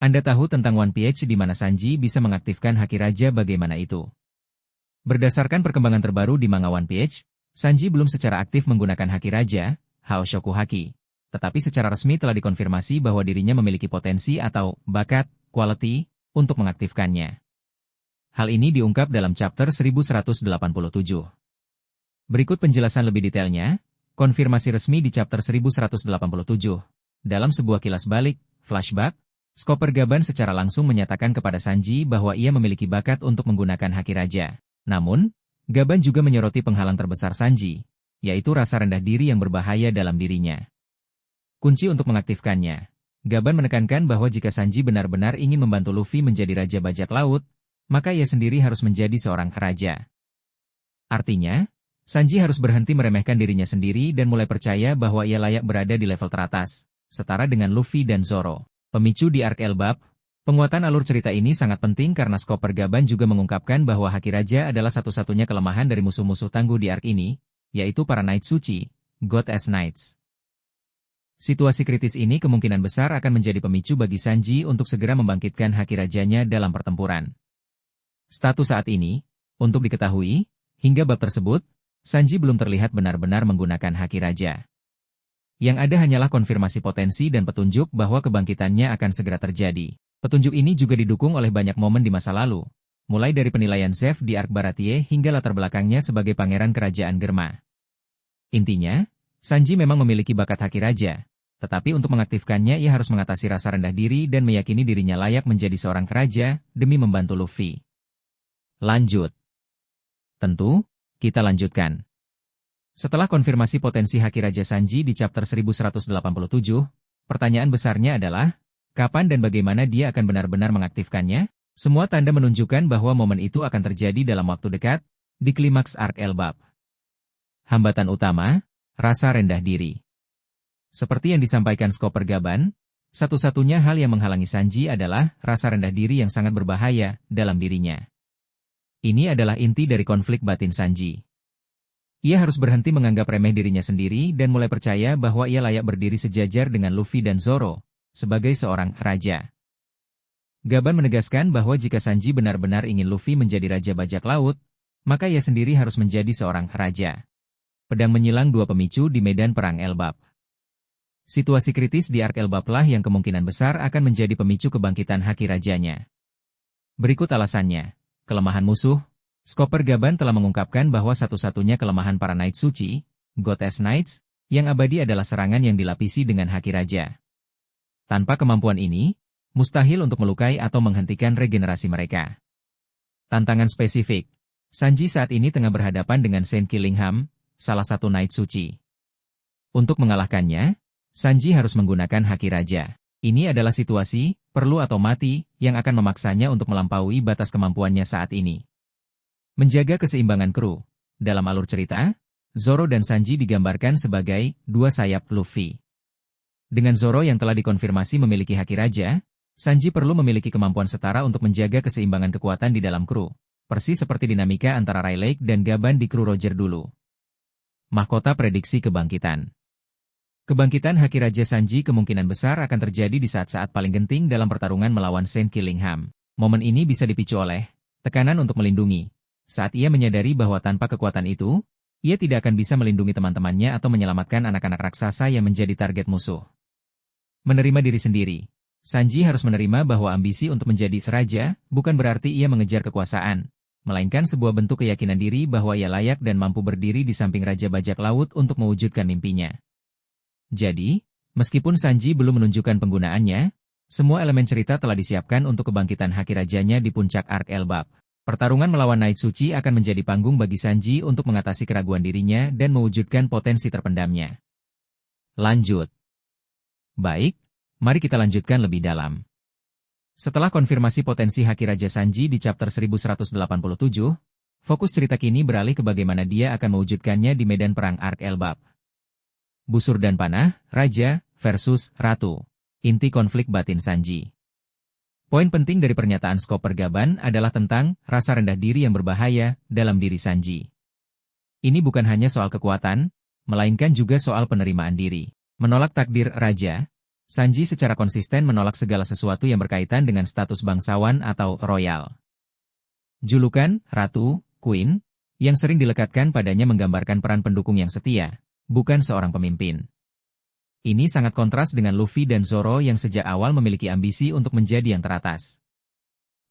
Anda tahu tentang One Piece di mana Sanji bisa mengaktifkan Haki Raja bagaimana itu? Berdasarkan perkembangan terbaru di manga One Piece, Sanji belum secara aktif menggunakan Haki Raja, Haoshoku Haki. Tetapi secara resmi telah dikonfirmasi bahwa dirinya memiliki potensi atau bakat, quality, untuk mengaktifkannya. Hal ini diungkap dalam chapter 1187. Berikut penjelasan lebih detailnya, konfirmasi resmi di chapter 1187. Dalam sebuah kilas balik, flashback, Chopper Gaban secara langsung menyatakan kepada Sanji bahwa ia memiliki bakat untuk menggunakan Haki Raja. Namun, Gaban juga menyoroti penghalang terbesar Sanji, yaitu rasa rendah diri yang berbahaya dalam dirinya. Kunci untuk mengaktifkannya. Gaban menekankan bahwa jika Sanji benar-benar ingin membantu Luffy menjadi Raja Bajak Laut, maka ia sendiri harus menjadi seorang raja. Artinya, Sanji harus berhenti meremehkan dirinya sendiri dan mulai percaya bahwa ia layak berada di level teratas, setara dengan Luffy dan Zoro. Pemicu di Arc Elbap, penguatan alur cerita ini sangat penting karena Chopper Gaban juga mengungkapkan bahwa Haki Raja adalah satu-satunya kelemahan dari musuh-musuh tangguh di Arc ini, yaitu para Knight Suci, God as Knights. Situasi kritis ini kemungkinan besar akan menjadi pemicu bagi Sanji untuk segera membangkitkan Haki Rajanya dalam pertempuran. Status saat ini, untuk diketahui, hingga bab tersebut, Sanji belum terlihat benar-benar menggunakan Haki Raja. Yang ada hanyalah konfirmasi potensi dan petunjuk bahwa kebangkitannya akan segera terjadi. Petunjuk ini juga didukung oleh banyak momen di masa lalu, mulai dari penilaian Zeff di Arc Baratie hingga latar belakangnya sebagai pangeran kerajaan Germa. Intinya, Sanji memang memiliki bakat Haki Raja, tetapi untuk mengaktifkannya ia harus mengatasi rasa rendah diri dan meyakini dirinya layak menjadi seorang raja demi membantu Luffy. Lanjut. Tentu, kita lanjutkan. Setelah konfirmasi potensi Haki Raja Sanji di chapter 1187, pertanyaan besarnya adalah, kapan dan bagaimana dia akan benar-benar mengaktifkannya? Semua tanda menunjukkan bahwa momen itu akan terjadi dalam waktu dekat, di klimaks Arc Elbap. Hambatan utama, rasa rendah diri. Seperti yang disampaikan Chopper Gaban, satu-satunya hal yang menghalangi Sanji adalah rasa rendah diri yang sangat berbahaya dalam dirinya. Ini adalah inti dari konflik batin Sanji. Ia harus berhenti menganggap remeh dirinya sendiri dan mulai percaya bahwa ia layak berdiri sejajar dengan Luffy dan Zoro, sebagai seorang raja. Gaban menegaskan bahwa jika Sanji benar-benar ingin Luffy menjadi Raja Bajak Laut, maka ia sendiri harus menjadi seorang raja. Pedang menyilang dua pemicu di medan perang Elbap. Situasi kritis di Arc Elbap lah yang kemungkinan besar akan menjadi pemicu kebangkitan Haki Rajanya. Berikut alasannya. Kelemahan musuh. Chopper Gaban telah mengungkapkan bahwa satu-satunya kelemahan para Knight Suci, God as Knights, yang abadi adalah serangan yang dilapisi dengan Haki Raja. Tanpa kemampuan ini, mustahil untuk melukai atau menghentikan regenerasi mereka. Tantangan spesifik. Sanji saat ini tengah berhadapan dengan Saint Killingham, salah satu Knight Suci. Untuk mengalahkannya, Sanji harus menggunakan Haki Raja. Ini adalah situasi, perlu atau mati, yang akan memaksanya untuk melampaui batas kemampuannya saat ini. Menjaga keseimbangan kru. Dalam alur cerita, Zoro dan Sanji digambarkan sebagai dua sayap Luffy. Dengan Zoro yang telah dikonfirmasi memiliki Haki Raja, Sanji perlu memiliki kemampuan setara untuk menjaga keseimbangan kekuatan di dalam kru, persis seperti dinamika antara Rayleigh dan Gaban di kru Roger dulu. Mahkota prediksi kebangkitan. Kebangkitan Haki Raja Sanji kemungkinan besar akan terjadi di saat-saat paling genting dalam pertarungan melawan Saint Killingham. Momen ini bisa dipicu oleh tekanan untuk melindungi. Saat ia menyadari bahwa tanpa kekuatan itu, ia tidak akan bisa melindungi teman-temannya atau menyelamatkan anak-anak raksasa yang menjadi target musuh. Menerima diri sendiri. Sanji harus menerima bahwa ambisi untuk menjadi raja bukan berarti ia mengejar kekuasaan, melainkan sebuah bentuk keyakinan diri bahwa ia layak dan mampu berdiri di samping Raja Bajak Laut untuk mewujudkan mimpinya. Jadi, meskipun Sanji belum menunjukkan penggunaannya, semua elemen cerita telah disiapkan untuk kebangkitan Haki Rajanya di puncak Arc Elbap. Pertarungan melawan Knight Suci akan menjadi panggung bagi Sanji untuk mengatasi keraguan dirinya dan mewujudkan potensi terpendamnya. Lanjut. Baik, mari kita lanjutkan lebih dalam. Setelah konfirmasi potensi Haki Raja Sanji di chapter 1187, fokus cerita kini beralih ke bagaimana dia akan mewujudkannya di medan perang Arc Elbap. Busur dan panah, Raja versus Ratu. Inti konflik batin Sanji. Poin penting dari pernyataan Chopper Gaban adalah tentang rasa rendah diri yang berbahaya dalam diri Sanji. Ini bukan hanya soal kekuatan, melainkan juga soal penerimaan diri. Menolak takdir raja, Sanji secara konsisten menolak segala sesuatu yang berkaitan dengan status bangsawan atau royal. Julukan, Ratu, Queen, yang sering dilekatkan padanya menggambarkan peran pendukung yang setia, bukan seorang pemimpin. Ini sangat kontras dengan Luffy dan Zoro yang sejak awal memiliki ambisi untuk menjadi yang teratas.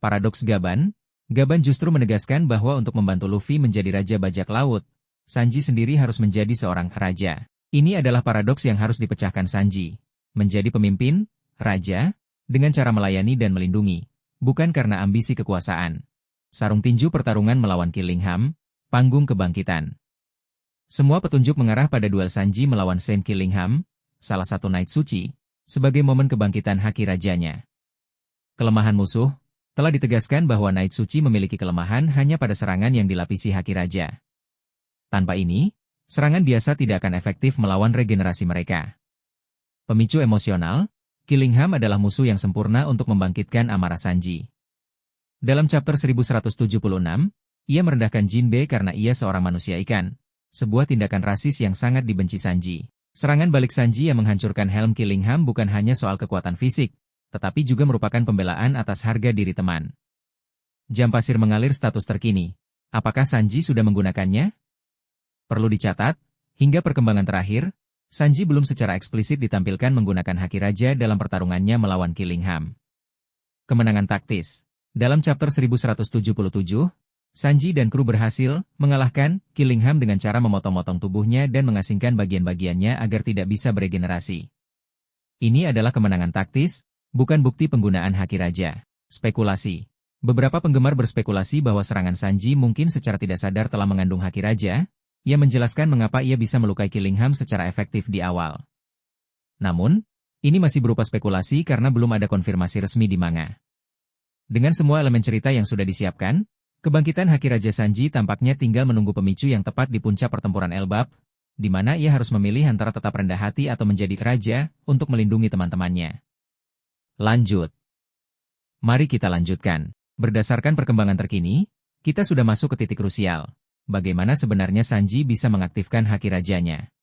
Paradoks Gaban, Gaban justru menegaskan bahwa untuk membantu Luffy menjadi Raja Bajak Laut, Sanji sendiri harus menjadi seorang raja. Ini adalah paradoks yang harus dipecahkan Sanji. Menjadi pemimpin, raja, dengan cara melayani dan melindungi, bukan karena ambisi kekuasaan. Sarung tinju pertarungan melawan Killingham, panggung kebangkitan. Semua petunjuk mengarah pada duel Sanji melawan Saint Killingham, salah satu Knight Suci, sebagai momen kebangkitan haki rajanya. Kelemahan musuh, telah ditegaskan bahwa Knight Suci memiliki kelemahan hanya pada serangan yang dilapisi haki raja. Tanpa ini, serangan biasa tidak akan efektif melawan regenerasi mereka. Pemicu emosional, Killingham adalah musuh yang sempurna untuk membangkitkan amarah Sanji. Dalam chapter 1176, ia merendahkan Jinbe karena ia seorang manusia ikan, sebuah tindakan rasis yang sangat dibenci Sanji. Serangan balik Sanji yang menghancurkan helm Killingham bukan hanya soal kekuatan fisik, tetapi juga merupakan pembelaan atas harga diri teman. Jam pasir mengalir status terkini. Apakah Sanji sudah menggunakannya? Perlu dicatat, hingga perkembangan terakhir, Sanji belum secara eksplisit ditampilkan menggunakan haki raja dalam pertarungannya melawan Killingham. Kemenangan taktis. Dalam chapter 1177, Sanji dan kru berhasil mengalahkan Killingham dengan cara memotong-motong tubuhnya dan mengasingkan bagian-bagiannya agar tidak bisa beregenerasi. Ini adalah kemenangan taktis, bukan bukti penggunaan haki raja. Spekulasi. Beberapa penggemar berspekulasi bahwa serangan Sanji mungkin secara tidak sadar telah mengandung haki raja, yang menjelaskan mengapa ia bisa melukai Killingham secara efektif di awal. Namun, ini masih berupa spekulasi karena belum ada konfirmasi resmi di manga. Dengan semua elemen cerita yang sudah disiapkan, kebangkitan haki raja Sanji tampaknya tinggal menunggu pemicu yang tepat di puncak pertempuran Elbap, di mana ia harus memilih antara tetap rendah hati atau menjadi raja untuk melindungi teman-temannya. Lanjut. Mari kita lanjutkan. Berdasarkan perkembangan terkini, kita sudah masuk ke titik krusial. Bagaimana sebenarnya Sanji bisa mengaktifkan haki rajanya?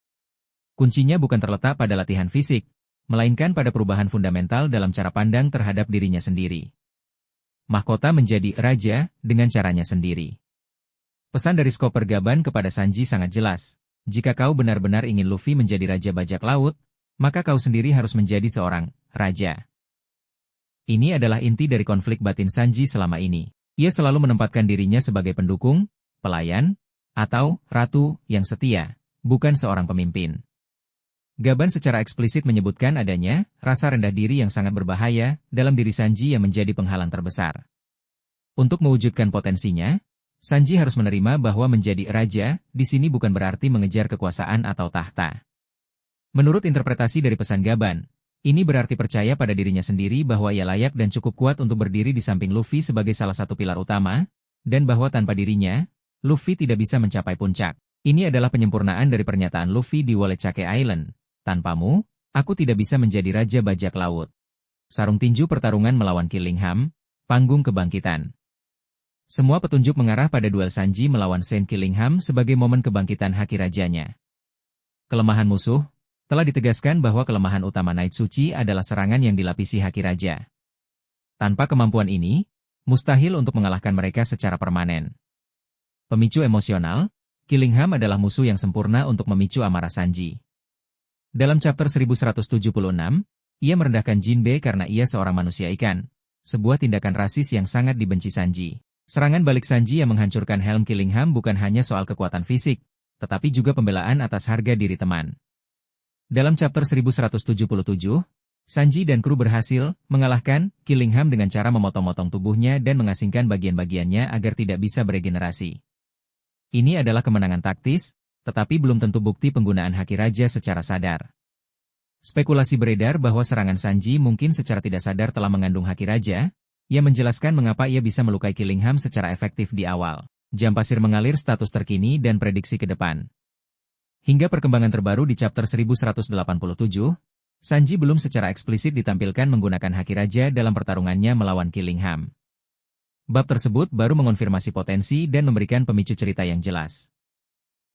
Kuncinya bukan terletak pada latihan fisik, melainkan pada perubahan fundamental dalam cara pandang terhadap dirinya sendiri. Mahkota menjadi raja dengan caranya sendiri. Pesan dari Chopper Gaban kepada Sanji sangat jelas. Jika kau benar-benar ingin Luffy menjadi Raja Bajak Laut, maka kau sendiri harus menjadi seorang raja. Ini adalah inti dari konflik batin Sanji selama ini. Ia selalu menempatkan dirinya sebagai pendukung, pelayan, atau ratu yang setia, bukan seorang pemimpin. Gaban secara eksplisit menyebutkan adanya rasa rendah diri yang sangat berbahaya dalam diri Sanji yang menjadi penghalang terbesar. Untuk mewujudkan potensinya, Sanji harus menerima bahwa menjadi raja di sini bukan berarti mengejar kekuasaan atau tahta. Menurut interpretasi dari pesan Gaban, ini berarti percaya pada dirinya sendiri bahwa ia layak dan cukup kuat untuk berdiri di samping Luffy sebagai salah satu pilar utama, dan bahwa tanpa dirinya, Luffy tidak bisa mencapai puncak. Ini adalah penyempurnaan dari pernyataan Luffy di Wolechake Island. Tanpamu, aku tidak bisa menjadi Raja Bajak Laut. Sarung tinju pertarungan melawan Killingham, panggung kebangkitan. Semua petunjuk mengarah pada duel Sanji melawan Saint Killingham sebagai momen kebangkitan haki rajanya. Kelemahan musuh, telah ditegaskan bahwa kelemahan utama Knight Suci adalah serangan yang dilapisi haki raja. Tanpa kemampuan ini, mustahil untuk mengalahkan mereka secara permanen. Pemicu emosional, Killingham adalah musuh yang sempurna untuk memicu amarah Sanji. Dalam chapter 1176, ia merendahkan Jinbe karena ia seorang manusia ikan, sebuah tindakan rasis yang sangat dibenci Sanji. Serangan balik Sanji yang menghancurkan helm Killingham bukan hanya soal kekuatan fisik, tetapi juga pembelaan atas harga diri teman. Dalam chapter 1177, Sanji dan kru berhasil mengalahkan Killingham dengan cara memotong-motong tubuhnya dan mengasingkan bagian-bagiannya agar tidak bisa beregenerasi. Ini adalah kemenangan taktis, tetapi belum tentu bukti penggunaan haki raja secara sadar. Spekulasi beredar bahwa serangan Sanji mungkin secara tidak sadar telah mengandung haki raja, yang menjelaskan mengapa ia bisa melukai Killingham secara efektif di awal. Jam pasir mengalir status terkini dan prediksi ke depan. Hingga perkembangan terbaru di chapter 1187, Sanji belum secara eksplisit ditampilkan menggunakan haki raja dalam pertarungannya melawan Killingham. Bab tersebut baru mengonfirmasi potensi dan memberikan pemicu cerita yang jelas.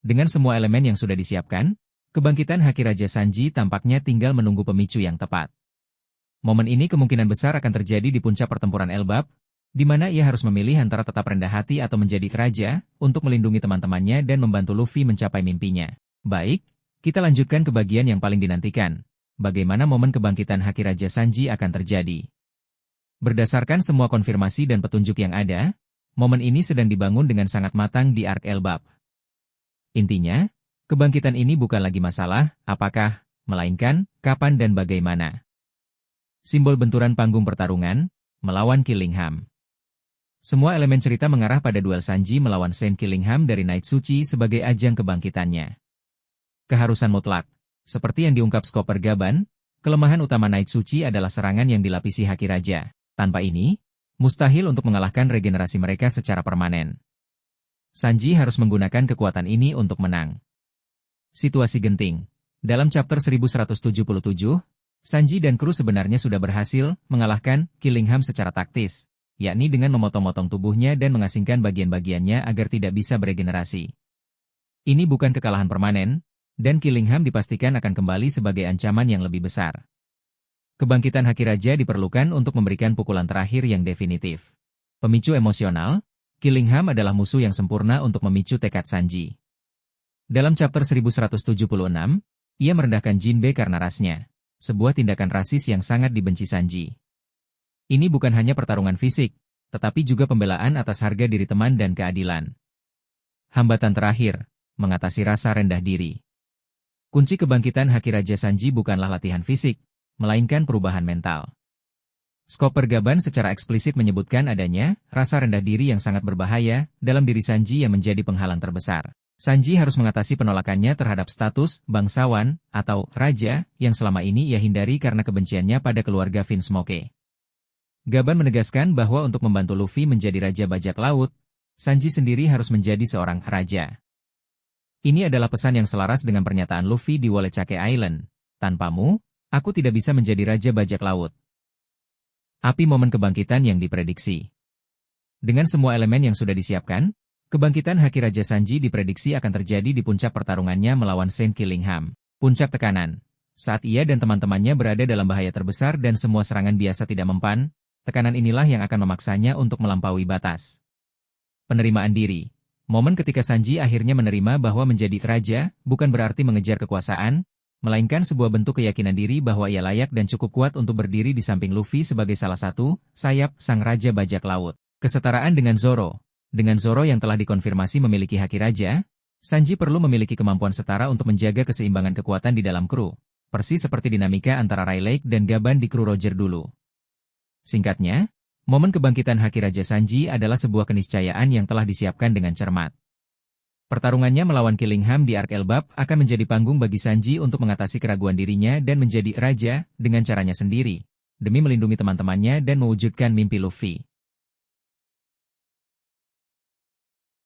Dengan semua elemen yang sudah disiapkan, kebangkitan haki raja Sanji tampaknya tinggal menunggu pemicu yang tepat. Momen ini kemungkinan besar akan terjadi di puncak pertempuran Elbap, di mana ia harus memilih antara tetap rendah hati atau menjadi raja, untuk melindungi teman-temannya dan membantu Luffy mencapai mimpinya. Baik, kita lanjutkan ke bagian yang paling dinantikan. Bagaimana momen kebangkitan Haki Raja Sanji akan terjadi? Berdasarkan semua konfirmasi dan petunjuk yang ada, momen ini sedang dibangun dengan sangat matang di Ark Elbap. Intinya, kebangkitan ini bukan lagi masalah, apakah, melainkan, kapan dan bagaimana. Simbol benturan panggung pertarungan, melawan Killingham. Semua elemen cerita mengarah pada duel Sanji melawan Saint Killingham dari Night Suci sebagai ajang kebangkitannya. Keharusan mutlak. Seperti yang diungkap Chopper Gaban, kelemahan utama Night Suci adalah serangan yang dilapisi Haki Raja. Tanpa ini, mustahil untuk mengalahkan regenerasi mereka secara permanen. Sanji harus menggunakan kekuatan ini untuk menang. Situasi genting. Dalam chapter 1177, Sanji dan kru sebenarnya sudah berhasil mengalahkan Killingham secara taktis, yakni dengan memotong-motong tubuhnya dan mengasingkan bagian-bagiannya agar tidak bisa beregenerasi. Ini bukan kekalahan permanen, dan Killingham dipastikan akan kembali sebagai ancaman yang lebih besar. Kebangkitan Haki Raja diperlukan untuk memberikan pukulan terakhir yang definitif. Pemicu emosional, Killingham adalah musuh yang sempurna untuk memicu tekad Sanji. Dalam chapter 1176, ia merendahkan Jinbe karena rasnya. Sebuah tindakan rasis yang sangat dibenci Sanji. Ini bukan hanya pertarungan fisik, tetapi juga pembelaan atas harga diri teman dan keadilan. Hambatan terakhir, mengatasi rasa rendah diri. Kunci kebangkitan Haki Raja Sanji bukanlah latihan fisik, melainkan perubahan mental. Chopper Gaban secara eksplisit menyebutkan adanya rasa rendah diri yang sangat berbahaya dalam diri Sanji yang menjadi penghalang terbesar. Sanji harus mengatasi penolakannya terhadap status bangsawan atau raja yang selama ini ia hindari karena kebenciannya pada keluarga Vinsmoke. Gaban menegaskan bahwa untuk membantu Luffy menjadi raja bajak laut, Sanji sendiri harus menjadi seorang raja. Ini adalah pesan yang selaras dengan pernyataan Luffy di Wolechake Island. Tanpamu, aku tidak bisa menjadi raja bajak laut. Api momen kebangkitan yang diprediksi. Dengan semua elemen yang sudah disiapkan, kebangkitan Haki Raja Sanji diprediksi akan terjadi di puncak pertarungannya melawan Saint Killingham. Puncak tekanan. Saat ia dan teman-temannya berada dalam bahaya terbesar dan semua serangan biasa tidak mempan, tekanan inilah yang akan memaksanya untuk melampaui batas. Penerimaan diri. Momen ketika Sanji akhirnya menerima bahwa menjadi raja bukan berarti mengejar kekuasaan, melainkan sebuah bentuk keyakinan diri bahwa ia layak dan cukup kuat untuk berdiri di samping Luffy sebagai salah satu sayap sang raja bajak laut. Kesetaraan dengan Zoro. Dengan Zoro yang telah dikonfirmasi memiliki Haki Raja, Sanji perlu memiliki kemampuan setara untuk menjaga keseimbangan kekuatan di dalam kru, persis seperti dinamika antara Rayleigh dan Gaban di kru Roger dulu. Singkatnya, momen kebangkitan Haki Raja Sanji adalah sebuah keniscayaan yang telah disiapkan dengan cermat. Pertarungannya melawan Killingham di Ark Elbap akan menjadi panggung bagi Sanji untuk mengatasi keraguan dirinya dan menjadi raja dengan caranya sendiri, demi melindungi teman-temannya dan mewujudkan mimpi Luffy.